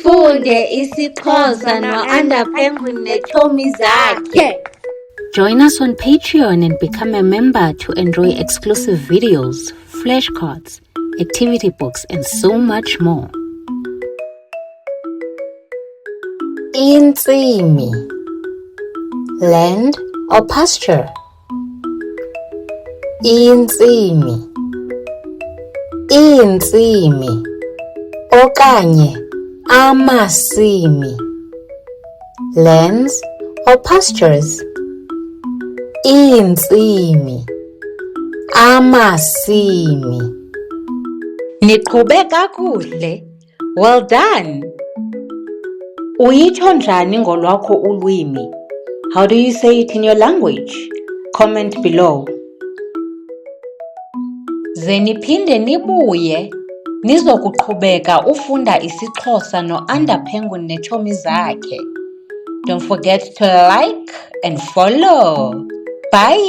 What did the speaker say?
Sifunde isiXhosa no-Penguin neetshomi zakhe. Join us on Patreon and become a member to enjoy exclusive videos, flashcards, activity books, and so much more. Intsimi. Land or pasture? Intsimi. Iintsimi okanye amasimi. Lands or pastures? Iintsimi, amasimi. Niqhube kakuhle. Well done. Uyitsho njani ngolwakho ulwimi? How do you say it in your language? Comment below. Ze niphinde nibuye nizokuqhubeka ufunda isiXhosa no-Penguin neetshomi zakhe. Don't forget to like and follow. Bye.